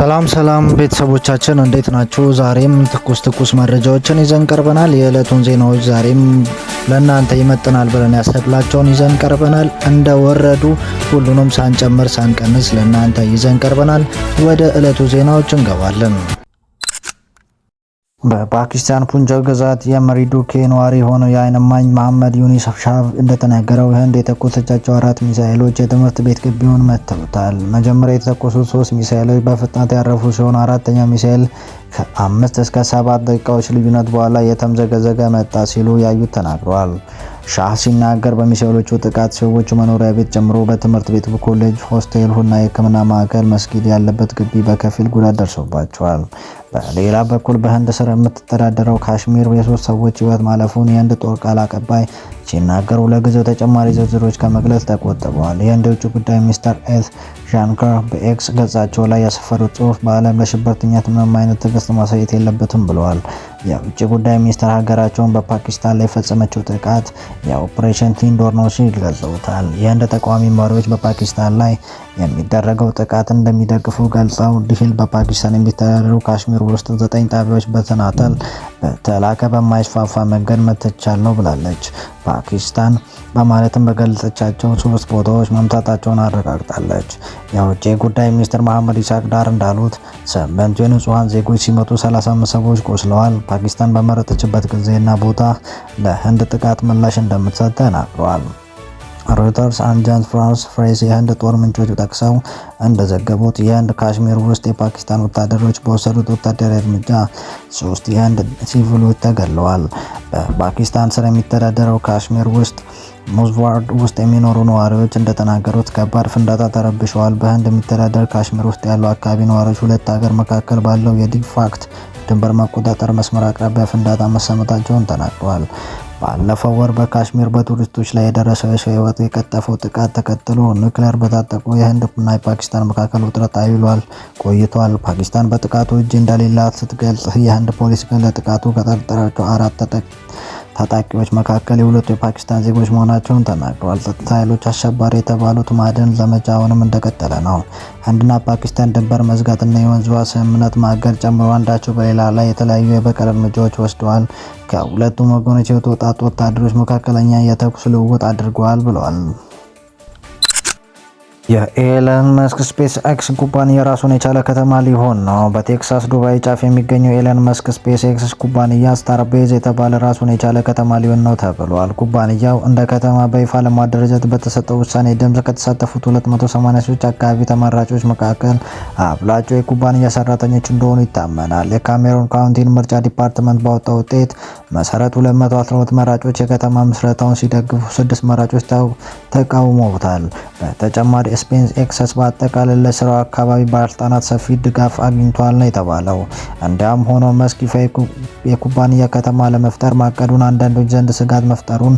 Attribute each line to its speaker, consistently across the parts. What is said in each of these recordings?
Speaker 1: ሰላም ቤተሰቦቻችን እንዴት ናችሁ? ዛሬም ትኩስ መረጃዎችን ይዘን ቀርበናል። የዕለቱን ዜናዎች ዛሬም ለእናንተ ይመጥናል ብለን ያሰብላቸውን ይዘን ቀርበናል። እንደወረዱ ሁሉንም ሳንጨምር ሳንቀንስ ለእናንተ ይዘን ቀርበናል። ወደ ዕለቱ ዜናዎች እንገባለን። በፓኪስታን ፑንጃብ ግዛት የመሪዱኬ ነዋሪ የሆነው የዓይን እማኝ መሐመድ ዩኒስ ሻህ እንደተናገረው ህንድ የተኮሰቻቸው 4 ሚሳኤሎች የትምህርት ቤት ግቢውን መትተውታል። መጀመሪያ የተተኮሱት 3 ሚሳኤሎች በፍጥነት ያረፉ ሲሆን አራተኛው ሚሳኤል ከ5 እስከ 7 ደቂቃዎች ልዩነት በኋላ የተምዘገዘገ መጣ ሲሉ ያዩት ተናግረዋል። ሻህ ሲናገር በሚሳኤሎቹ ጥቃት ሰዎች መኖሪያ ቤት ጨምሮ በትምህርት ቤት፣ ኮሌጅ፣ ሆስቴል እና የሕክምና ማዕከል፣ መስጊድ ያለበት ግቢ በከፊል ጉዳት ደርሶባቸዋል። በሌላ በኩል በህንድ ስር የምትተዳደረው ካሽሚር የሶስት ሰዎች ህይወት ማለፉን የህንድ ጦር ቃል አቀባይ ሲናገሩ ለጊዜው ተጨማሪ ዝርዝሮች ከመግለጽ ተቆጥበዋል። የህንድ የውጭ ጉዳይ ሚኒስትር ኤስ ዣንከር በኤክስ ገጻቸው ላይ ያሰፈሩት ጽሑፍ በዓለም ለሽብርተኝነት ምንም አይነት ትዕግስት ማሳየት የለበትም ብለዋል። የውጭ ጉዳይ ሚኒስትር ሀገራቸውን በፓኪስታን ላይ የፈጸመችው ጥቃት የኦፕሬሽን ሲንዶር ነው ሲል ገልጸውታል። የህንድ ተቃዋሚ መሪዎች በፓኪስታን ላይ የሚደረገው ጥቃት እንደሚደግፉ ገልጸው ዲሂል በፓኪስታን የሚተዳደሩ ካሽሚር ውስጥ 9 ጣቢያዎች በተናጠል በተላከ በማይስፋፋ መንገድ መትቻለሁ ብላለች። ፓኪስታን በማለትም በገለጸቻቸው 3 ቦታዎች መምታታቸውን አረጋግጣለች። የውጭ ጉዳይ ሚኒስትር መሐመድ ኢስሐቅ ዳር እንዳሉት 8 የንጹሃን ዜጎች ሲመቱ 35 ሰዎች ቆስለዋል። ፓኪስታን በመረጠችበት ጊዜና ቦታ ለህንድ ጥቃት ምላሽ እንደምትሰጥ ተናግረዋል። ሮይተርስ አጃንስ ፍራንስ ፕሬስ የህንድ ጦር ምንጮች ጠቅሰው እንደዘገቡት የህንድ ካሽሚር ውስጥ የፓኪስታን ወታደሮች በወሰዱት ወታደራዊ እርምጃ 3 የህንድ ሲቪሎች ተገድለዋል። በፓኪስታን ስር የሚተዳደረው ካሽሚር ውስጥ ሙዝዋርድ ውስጥ የሚኖሩ ነዋሪዎች እንደተናገሩት ከባድ ፍንዳታ ተረብሸዋል። በህንድ የሚተዳደር ካሽሚር ውስጥ ያለው አካባቢ ነዋሪዎች ሁለት ሀገር መካከል ባለው የዲፋክት ድንበር መቆጣጠር መስመር አቅራቢያ ፍንዳታ መሰማታቸውን ተናግረዋል። ባለፈው ወር በካሽሚር በቱሪስቶች ላይ የደረሰው የሰው ህይወት የቀጠፈው ጥቃት ተከትሎ ኒውክሌር በታጠቁ የህንድ እና የፓኪስታን መካከል ውጥረት አይሏል ቆይቷል። ፓኪስታን በጥቃቱ እጅ እንደሌላት ስትገልጽ፣ የህንድ ፖሊስ ግን ለጥቃቱ ከጠረጠራቸው 4 ታጣቂዎች መካከል የሁለቱ የፓኪስታን ዜጎች መሆናቸውን ተናግረዋል። ጸጥታ ኃይሎች አሸባሪ የተባሉት ማዕድን ዘመቻ አሁንም እንደቀጠለ ነው። ህንድና ፓኪስታን ድንበር መዝጋትና የወንዝ ውሃ ስምምነት ማገድ ጨምሮ አንዳቸው በሌላ ላይ የተለያዩ የበቀል እርምጃዎች ወስደዋል። ከሁለቱም ወገኖች የተውጣጡ ወታደሮች መካከለኛ የተኩስ ልውውጥ አድርገዋል ብለዋል። የኤለን መስክ ስፔስ ኤክስ ኩባንያ ራሱን የቻለ ከተማ ሊሆን ነው። በቴክሳስ ዱባይ ጫፍ የሚገኘው ኤለን መስክ ስፔስ ኤክስ ኩባንያ ስታርቤዝ የተባለ ራሱን የቻለ ከተማ ሊሆን ነው ተብሏል። ኩባንያው እንደ ከተማ በይፋ ለማደራጀት በተሰጠው ውሳኔ ድምጽ ከተሳተፉት 283 አካባቢ ተመራጮች መካከል አብላጫው የኩባንያ ሰራተኞች እንደሆኑ ይታመናል። የካሜሮን ካውንቲን ምርጫ ዲፓርትመንት ባወጣው ውጤት መሰረት 212 መራጮች የከተማ ምስረታውን ሲደግፉ 6 መራጮች ተቃውመውታል። በተጨማሪ ስፔስ ኤክስ በአጠቃላይ ለስራው አካባቢ ባለስልጣናት ሰፊ ድጋፍ አግኝቷል ነው የተባለው። እንዲያም ሆኖ መስክ ይፋ የኩባንያ ከተማ ለመፍጠር ማቀዱን አንዳንዶች ዘንድ ስጋት መፍጠሩን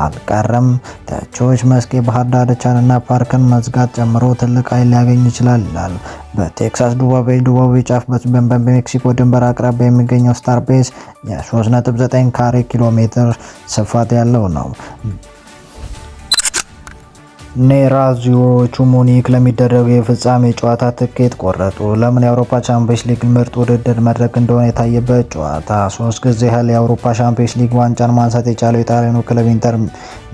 Speaker 1: አልቀረም። ተቺዎች መስክ የባህር ዳርቻንና ፓርክን መዝጋት ጨምሮ ትልቅ ኃይል ሊያገኝ ይችላል ይላል። በቴክሳስ ደቡባዊ ጫፍ በሜክሲኮ ድንበር አቅራቢያ የሚገኘው ስታርቤዝ የ3.9 ካሬ ኪሎ ሜትር ስፋት ያለው ነው። ኔራዚዮቹ ሙኒክ ለሚደረገው የፍጻሜ ጨዋታ ትኬት ቆረጡ። ለምን? የአውሮፓ ቻምፒየንስ ሊግ ምርጥ ውድድር መድረክ እንደሆነ የታየበት ጨዋታ 3 ጊዜ ያህል የአውሮፓ ቻምፒየንስ ሊግ ዋንጫን ማንሳት የቻለው የጣሊያኑ ክለብ ኢንተር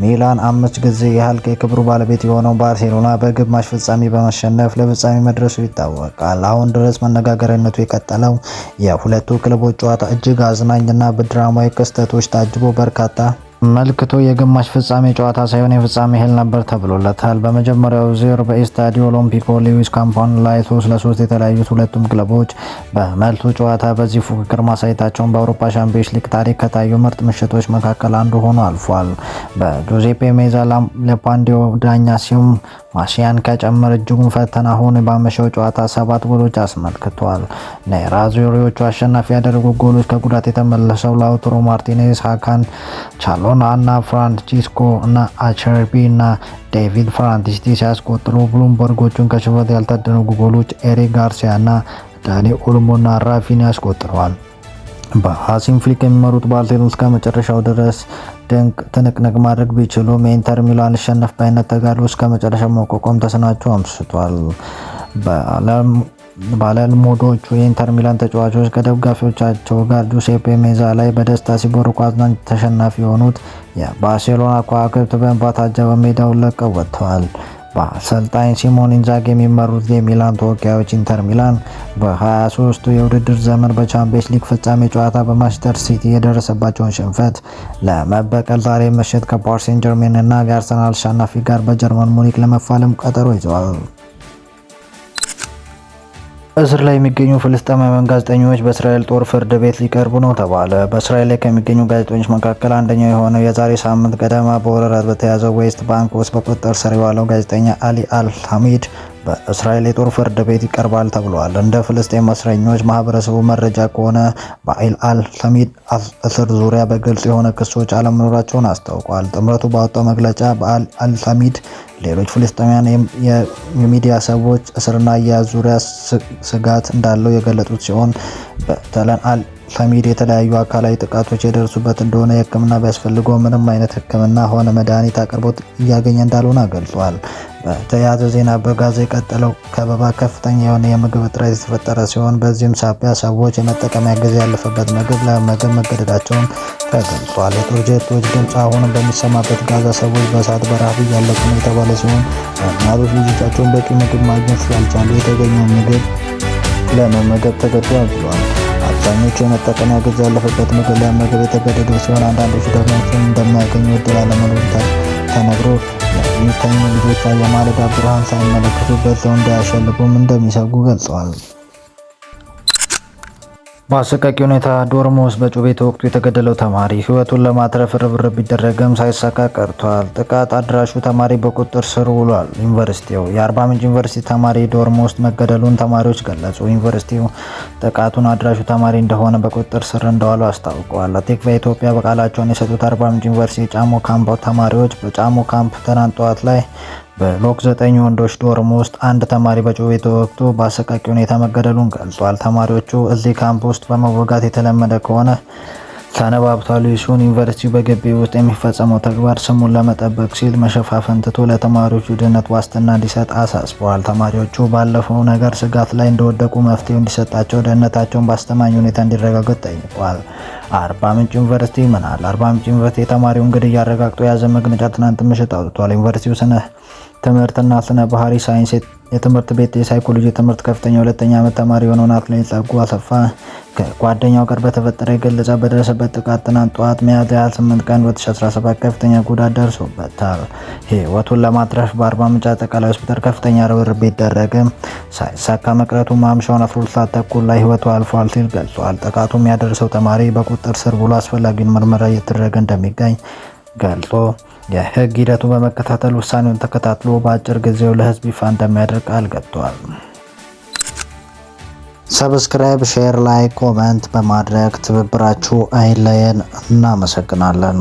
Speaker 1: ሚላን 5 ጊዜ ያህል የክብሩ ባለቤት የሆነው ባርሴሎና በግማሽ ፍጻሜ በማሸነፍ ለፍጻሜ መድረሱ ይታወቃል። አሁን ድረስ መነጋገሪያነቱ የቀጠለው የሁለቱ ክለቦች ጨዋታ እጅግ አዝናኝና በድራማዊ ክስተቶች ታጅቦ በርካታ መልክቶ የግማሽ ፍጻሜ ጨዋታ ሳይሆን የፍጻሜ ያህል ነበር ተብሎለታል። በመጀመሪያው ዙር በስታዲዮ ኦሎምፒኮ ሉዊስ ካምፓኖ ላይ 3-3 የተለያዩት ሁለቱም ክለቦች በመልሱ ጨዋታ በዚህ ፉክክር ማሳየታቸውን በአውሮፓ ቻምፒየንስ ሊግ ታሪክ ከታዩ ምርጥ ምሽቶች መካከል አንዱ ሆኖ አልፏል። በጆዜፔ ሜዛ ለፓንዲዮ ዳኛ ሲሆን ማሲያን ከጨመረ እጅጉን ፈተና ሆኖ ባመሻው ጨዋታ 7 ጎሎች አስመልክቷል። ኔራዚዮቹ አሸናፊ ያደረጉ ጎሎች ከጉዳት የተመለሰው ላውታሮ ማርቲኔዝ፣ ሃካን ቻሎና እና ፍራንሲስኮ እና አቸርቢ እና ዴቪድ ፍራንቲስቲ ሲያስቆጥሩ ብሉምበርጎቹን ከሽንፈት ያልታደጉ ጎሎች ኤሪክ ጋርሲያ እና ዳኒ ኦልሞ እና ራፊኒ ያስቆጥረዋል። በሃንሲ ፍሊክ የሚመሩት ባርሴሎና እስከ መጨረሻው ድረስ ድንቅ ትንቅንቅ ማድረግ ቢችሉም የኢንተር ሚላን አሸናፊነት ተጋድሎ እስከ መጨረሻው መቋቋም ተስኗቸው አምሽቷል። በዓለም ባለልምዶቹ የኢንተር ሚላን ተጫዋቾች ከደጋፊዎቻቸው ጋር ጁሴፔ ሜዛ ላይ በደስታ ሲቦርቁ አዝናኝ ተሸናፊ የሆኑት የባርሴሎና ከዋክብት በእንባ ታጅበው ሜዳውን ለቀው ወጥተዋል። በአሰልጣኝ ሲሞኔ ኢንዛጊ የሚመሩት የሚላን ተወካዮች ኢንተር ሚላን በ23ቱ የውድድር ዘመን በቻምፒየንስ ሊግ ፍጻሜ ጨዋታ በማንቸስተር ሲቲ የደረሰባቸውን ሽንፈት ለመበቀል ዛሬ ምሽት ከፓሪስ ሴን ጀርሜን እና የአርሰናል አሸናፊ ጋር በጀርመን ሙኒክ ለመፋለም ቀጠሮ ይዘዋል። እስር ላይ የሚገኙ ፍልስጤማውያን ጋዜጠኞች በእስራኤል ጦር ፍርድ ቤት ሊቀርቡ ነው ተባለ። በእስራኤል ላይ ከሚገኙ ጋዜጠኞች መካከል አንደኛው የሆነው የዛሬ ሳምንት ገደማ በወረራ በተያዘው ዌስት ባንክ ውስጥ በቁጥጥር ስር የዋለው ጋዜጠኛ አሊ አል-ሐሚድ በእስራኤል የጦር ፍርድ ቤት ይቀርባል ተብሏል። እንደ ፍልስጤም እስረኞች ማህበረሰቡ መረጃ ከሆነ በአሊ አል-ሐሚድ እስር ዙሪያ በግልጽ የሆነ ክሶች አለመኖራቸውን አስታውቋል። ጥምረቱ ባወጣው መግለጫ በአሊ አል-ሐሚድ ሌሎች ፍልስጤማውያን የሚዲያ ሰዎች እስርና አያያዝ ዙሪያ ስጋት እንዳለው የገለጹት ሲሆን በተለይ አል-ሐሚድ የተለያዩ አካላዊ ጥቃቶች የደረሱበት እንደሆነ የሕክምና ቢያስፈልገው ምንም አይነት ሕክምና ሆነ መድኃኒት አቅርቦት እያገኘ እንዳልሆነ ገልጿል። በተያያዘ ዜና በጋዛ የቀጠለው ከበባ ከፍተኛ የሆነ የምግብ እጥረት የተፈጠረ ሲሆን በዚህም ሳቢያ ሰዎች የመጠቀሚያ ጊዜ ያለፈበት ምግብ ለመመገብ መገደዳቸውን ተገልጿል። የጦር ጀቶች ድምፅ አሁንም በሚሰማበት ጋዛ ሰዎች በእሳት በረሃብ እያለቁ ነው የተባለ ሲሆን እናቶች ልጆቻቸውን በቂ ምግብ ማግኘት ስላልቻሉ የተገኘው ምግብ ለመመገብ ተገደዋል ብለዋል። አብዛኞቹ የመጠቀሚያ ጊዜ ያለፈበት ምግብ ለመመገብ የተገደዱ ሲሆን አንዳንዶቹ ደግሞ እሱን እንደማያገኙ እድል አለመኖሩ ተነግሮ የሚተኙ ልጆች የማለዳ ብርሃን ሳይመለከቱ በዛው እንዳያሸልቡም እንደሚሰጉ ገልጸዋል። በአሰቃቂ ሁኔታ ዶርሞ ውስጥ በጩቤ ተወግቶ የተገደለው ተማሪ ሕይወቱን ለማትረፍ ርብርብ ቢደረግም ሳይሳካ ቀርቷል። ጥቃት አድራሹ ተማሪ በቁጥጥር ስር ውሏል። ዩኒቨርሲቲው የአርባ ምንጭ ዩኒቨርሲቲ ተማሪ ዶርሞ ውስጥ መገደሉን ተማሪዎች ገለጹ። ዩኒቨርሲቲው ጥቃቱን አድራሹ ተማሪ እንደሆነ በቁጥጥር ስር እንደዋሉ አስታውቀዋል። ቲክቫ ኢትዮጵያ በቃላቸውን የሰጡት አርባ ምንጭ ዩኒቨርሲቲ ጫሞ ካምፕ ተማሪዎች በጫሞ ካምፕ ትናንት ጠዋት ላይ በብሎክ 9 ወንዶች ዶርም ውስጥ አንድ ተማሪ በጩቤ ተወግቶ በአሰቃቂ ሁኔታ መገደሉን ገልጿል። ተማሪዎቹ እዚህ ካምፕ ውስጥ በመወጋት የተለመደ ከሆነ ሰነባብቷል ሲሆን ዩኒቨርሲቲው በግቢ ውስጥ የሚፈጸመው ተግባር ስሙን ለመጠበቅ ሲል መሸፋፈን ትቶ ለተማሪዎቹ ደህንነት ዋስትና እንዲሰጥ አሳስበዋል። ተማሪዎቹ ባለፈው ነገር ስጋት ላይ እንደወደቁ መፍትሄው እንዲሰጣቸው ደህንነታቸውን በአስተማኝ ሁኔታ እንዲረጋገጥ ጠይቀዋል። አርባ ምንጭ ዩኒቨርሲቲ ምናል አርባ ምንጭ ዩኒቨርሲቲ የተማሪውን ግድያ አረጋግጦ የያዘ መግለጫ ትናንት ምሽት አውጥቷል። ዩኒቨርሲቲው ስነ ትምህርትና ስነ ባህሪ ሳይንስ የትምህርት ቤት የሳይኮሎጂ ትምህርት ከፍተኛ ሁለተኛ ዓመት ተማሪ የሆነው አትሌት ጸጉ አሰፋ ከጓደኛው ጋር በተፈጠረ ግልጻ በደረሰበት ጥቃት ትናንት ጠዋት ሚያዝያ 28 ቀን 2017 ከፍተኛ ጉዳት ደርሶበታል። ሕይወቱን ለማትረፍ በአርባ ምንጭ አጠቃላይ ሆስፒታል ከፍተኛ ርብርብ ቢደረግም ሳይሳካ መቅረቱ ማምሻውን 12 ሰዓት ተኩል ላይ ሕይወቱ አልፏል ሲል ገልጿል። ጥቃቱ የሚያደርሰው ተማሪ በቁጥጥር ስር ብሎ አስፈላጊውን ምርመራ እየተደረገ እንደሚገኝ ገልጾ የህግ ሂደቱ በመከታተል ውሳኔውን ተከታትሎ በአጭር ጊዜው ለህዝብ ይፋ እንደሚያደርግ ቃል ገብቷል። ሰብስክራይብ፣ ሼር፣ ላይክ፣ ኮሜንት በማድረግ ትብብራችሁ አይለየን። እናመሰግናለን።